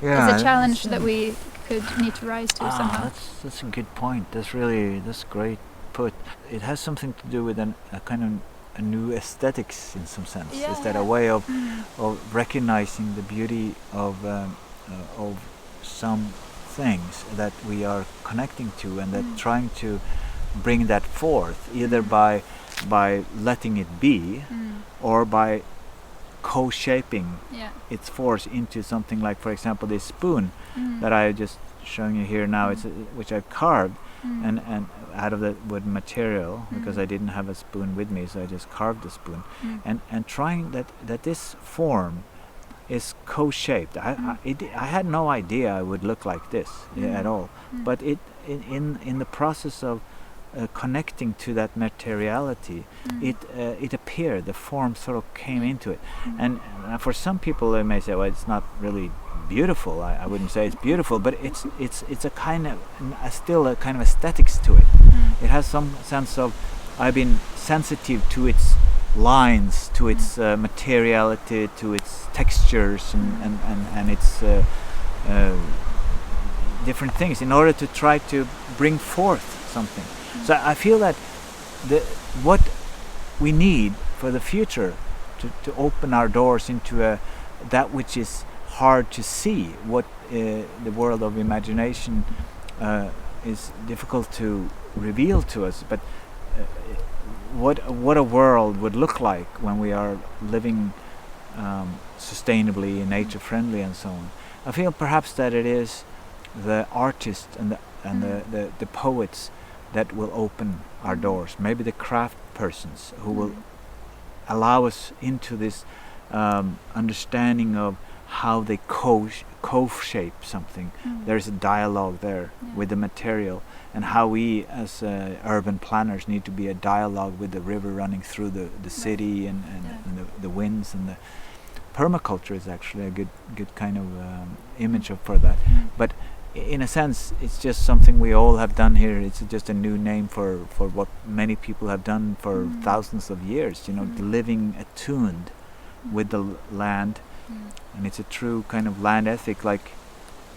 is a challenge that we could need to rise to somehow. That's a good point. That's great put. It has something to do with a kind of a new aesthetics in some sense. Is that a way of recognizing the beauty of some things that we are connecting to, and that trying to bring that forth either by letting it be or by co-shaping its force into something like, for example, this spoon that I just showing you here now, which I've carved and out of the wood material, because I didn't have a spoon with me, so I just carved the spoon and trying that this form is co-shaped. I had no idea it would look like this at all, but it in the process of connecting to that materiality, it appeared. The form sort of came into it, and for some people they may say, well, it's not really beautiful. I wouldn't say it's beautiful, but it's a kind of still a kind of aesthetics to it. It has some sense of, I've been sensitive to its lines, to its materiality, to its textures and its different things in order to try to bring forth something. So I feel that what we need for the future to open our doors into that which is hard to see, what the world of imagination is difficult to reveal to us, but what a world would look like when we are living sustainably, nature friendly, and so on. I feel perhaps that it is the artists and the poets that will open our doors. Maybe the craft persons who will allow us into this understanding of how they co-shape something. There's a dialogue there with the material, and how we as urban planners need to be a dialogue with the river running through the city and the winds, and the permaculture is actually a good kind of image for that. But in a sense, it's just something we all have done here. It's just a new name for what many people have done for thousands of years, living attuned with the land. And it's a true kind of land ethic, like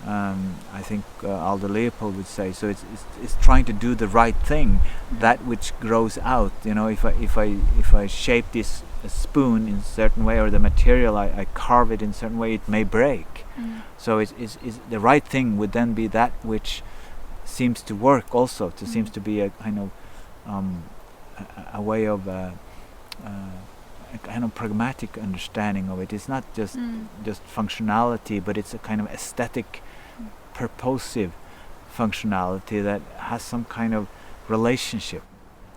I think Aldo Leopold would say. So it's trying to do the right thing, that which grows out. If I shape this spoon in a certain way, or the material I carve it in a certain way, it may break. So it's the right thing would then be that which seems to work also. It seems to be a kind of a way of a kind of pragmatic understanding of it. It's not just functionality, but it's a kind of aesthetic, purposive functionality that has some kind of relationship.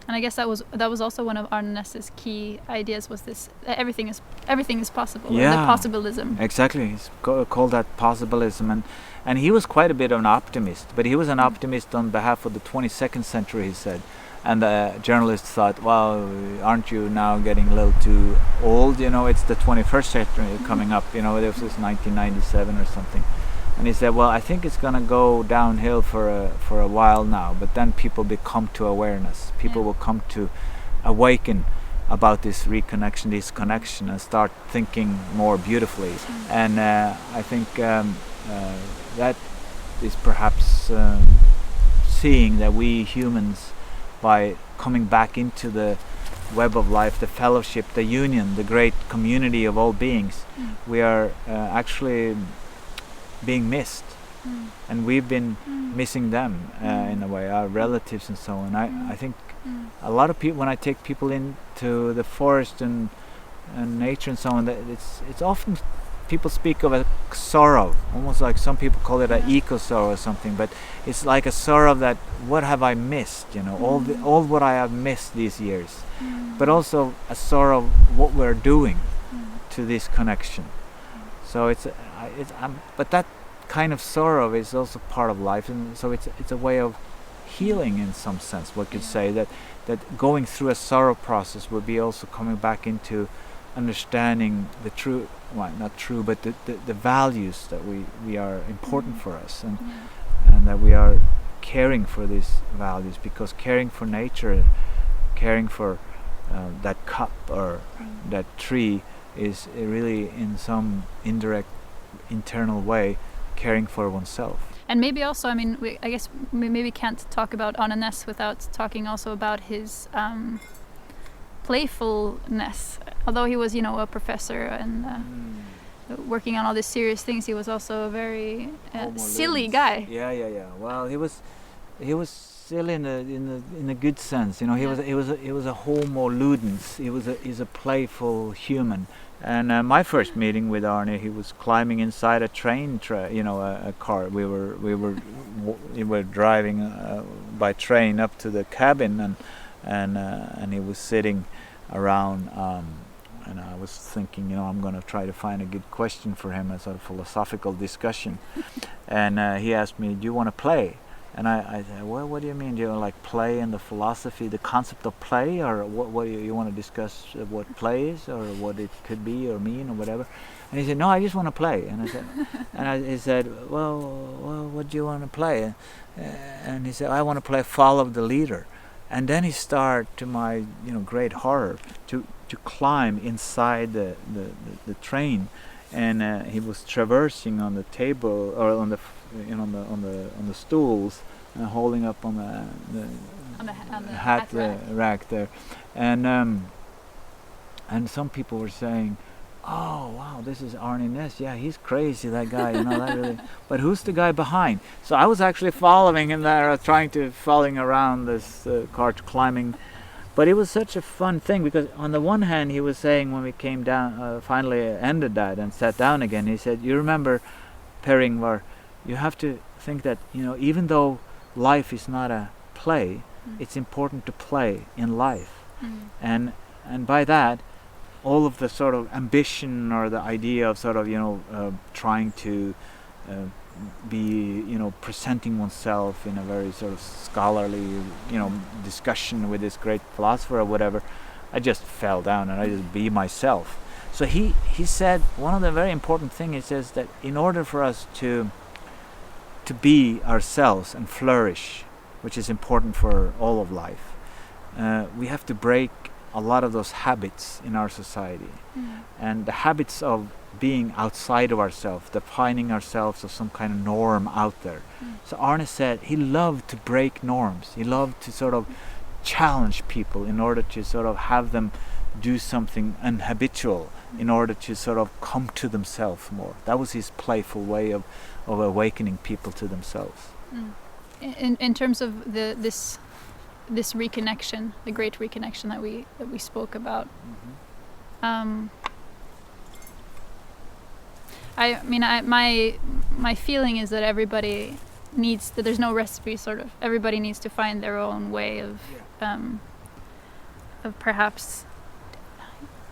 And I guess that was also one of Arne Næss's key ideas, was this everything is possible. Yeah, the possibilism. Exactly. He's called that possibilism, and he was quite a bit of an optimist, but he was an optimist on behalf of the 22nd century, he said. And the journalists thought, well, aren't you now getting a little too old? It's the 21st century coming up. This was 1997 or something. And he said, well, I think it's going to go downhill for a while now, but then people will come to awareness. People will come to awaken about this reconnection, this connection, and start thinking more beautifully. And I think that is perhaps seeing that we humans, by coming back into the web of life, the fellowship, the union, the great community of all beings, we are actually being missed, and we've been missing them in a way, our relatives and so on. I think a lot of people, when I take people into the forest and nature and so on, it's often people speak of a sorrow, almost like some people call it an eco-sorrow or something, but it's like a sorrow that what have I missed, all what I have missed these years, but also a sorrow of what we're doing to this connection. So but that kind of sorrow is also part of life, and so it's a way of healing in some sense. One could say that going through a sorrow process would be also coming back into understanding the true, well, not true, but the values that we are important for us, and that we are caring for these values, because caring for nature, caring for that cup or that tree is really in some indirect internal way caring for oneself. And maybe also, I guess we maybe can't talk about Arne Næss without talking also about his playfulness. Although he was, a professor and working on all these serious things, he was also a very silly guy. Yeah. Well, he was silly in a good sense. He was a homo ludens. He's a playful human. And my first meeting with Arne, he was climbing inside a train, a car. We were driving by train up to the cabin, and he was sitting around, and I was thinking, I'm going to try to find a good question for him, a sort of philosophical discussion. And he asked me, do you want to play? And I said, well, what do you mean? Do you like play in the philosophy, the concept of play, or what you want to discuss what play is, or what it could be or mean or whatever? And he said, no, I just want to play. And I said, he said, well, what do you want to play? And he said, I want to play Follow the Leader. And then he started, to my great horror, to climb inside the train, and he was traversing on the table or on the on the stools, holding up on the hat rack there, and some people were saying, oh wow, this is Arne Næss. Yeah, he's crazy, that guy. That really. But who's the guy behind? So I was actually following him there, following around this cart, climbing. But it was such a fun thing, because on the one hand he was saying, when we came down, finally ended that and sat down again, he said, you remember, Per Ingvar, you have to think that even though life is not a play, it's important to play in life. And by that, all of the sort of ambition or the idea of sort of trying to be presenting oneself in a very sort of scholarly discussion with this great philosopher or whatever, I just fell down and I just be myself. So he said one of the very important things, he says that in order for us to be ourselves and flourish, which is important for all of life, we have to break a lot of those habits in our society. And the habits of being outside of ourselves, defining ourselves as some kind of norm out there. So Arne said he loved to break norms. He loved to sort of challenge people in order to sort of have them do something unhabitual, in order to sort of come to themselves more. That was his playful way of awakening people to themselves. In terms of this reconnection, the great reconnection that we spoke about. My feeling is that everybody needs that there's no recipe. Sort of everybody needs to find their own way of perhaps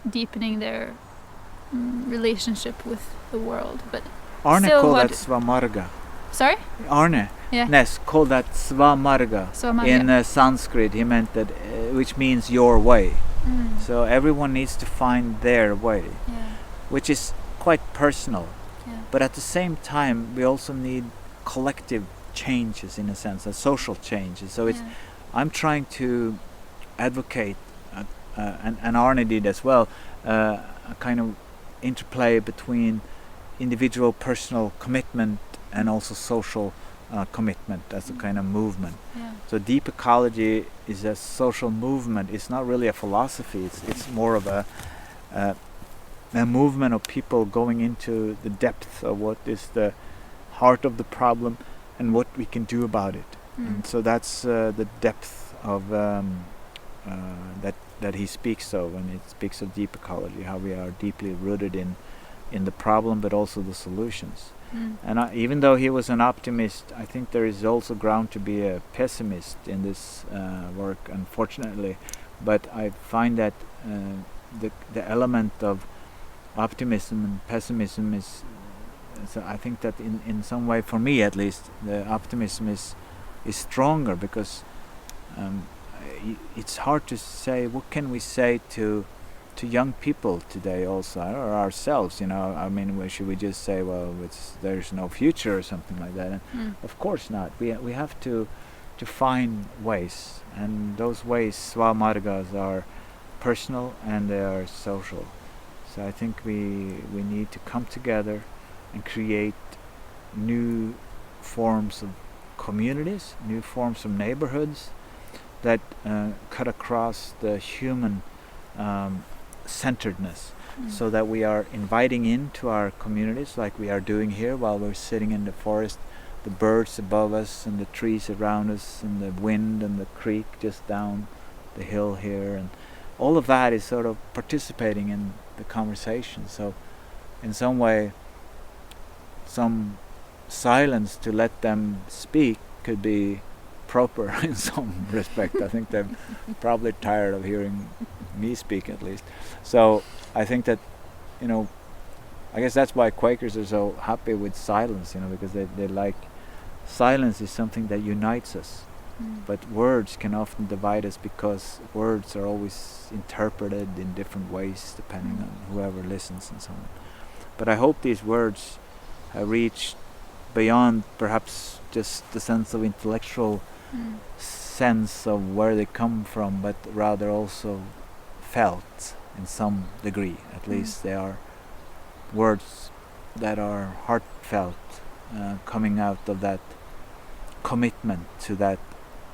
deepening their relationship with the world. But Arne called that svamarga. Sorry? Arne Næss called that svamarga. In Sanskrit. He meant that, which means your way. So everyone needs to find their way, which is quite personal. But at the same time, we also need collective changes, in a sense, social changes. So I'm trying to advocate, and Arne did as well, a kind of interplay between individual personal commitment and also social commitment as a kind of movement. So deep ecology is a social movement. It's not really a philosophy. It's more of a movement of people going into the depth of what is the heart of the problem and what we can do about it. And so that's the depth of that he speaks of when he speaks of deep ecology, how we are deeply rooted in the problem but also the solutions. And even though he was an optimist, I think there is also ground to be a pessimist in this work, unfortunately. But I find that the element of optimism and pessimism is, so I think that in some way, for me at least, the optimism is stronger, because it's hard to say what can we say to young people today also, or ourselves, I mean, should we just say, well, there's no future or something like that? And of course not. We have to find ways, and those ways, svamargas, are personal and they are social. So I think we need to come together and create new forms of communities, new forms of neighborhoods that cut across the human centeredness, so that we are inviting into our communities, like we are doing here while we're sitting in the forest, the birds above us and the trees around us and the wind and the creek just down the hill here, and all of that is sort of participating in the conversation. So in some way, some silence to let them speak could be proper in some respect. I think they're probably tired of hearing me speak, at least. So I think that, I guess that's why Quakers are so happy with silence, because they like silence is something that unites us. But words can often divide us, because words are always interpreted in different ways depending on whoever listens and so on. But I hope these words have reached beyond perhaps just the sense of intellectual sense of where they come from, but rather also felt in some degree. At least they are words that are heartfelt, coming out of that commitment to that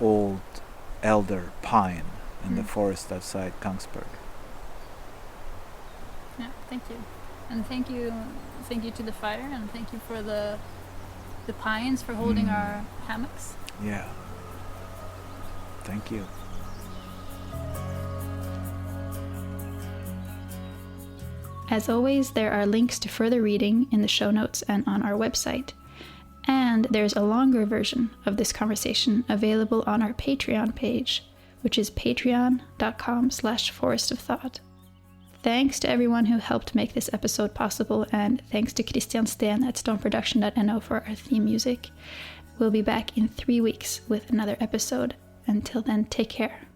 old elder pine in the forest outside Kongsberg. Yeah, thank you. And thank you to the fire, and thank you for the pines for holding our hammocks. Yeah. Thank you. As always, there are links to further reading in the show notes and on our website. And And there's a longer version of this conversation available on our Patreon page, which is patreon.com/forestofthought. Thanks to everyone who helped make this episode possible, and thanks to Christian Sten at stoneproduction.no for our theme music. We'll be back in 3 weeks with another episode. Until then, take care.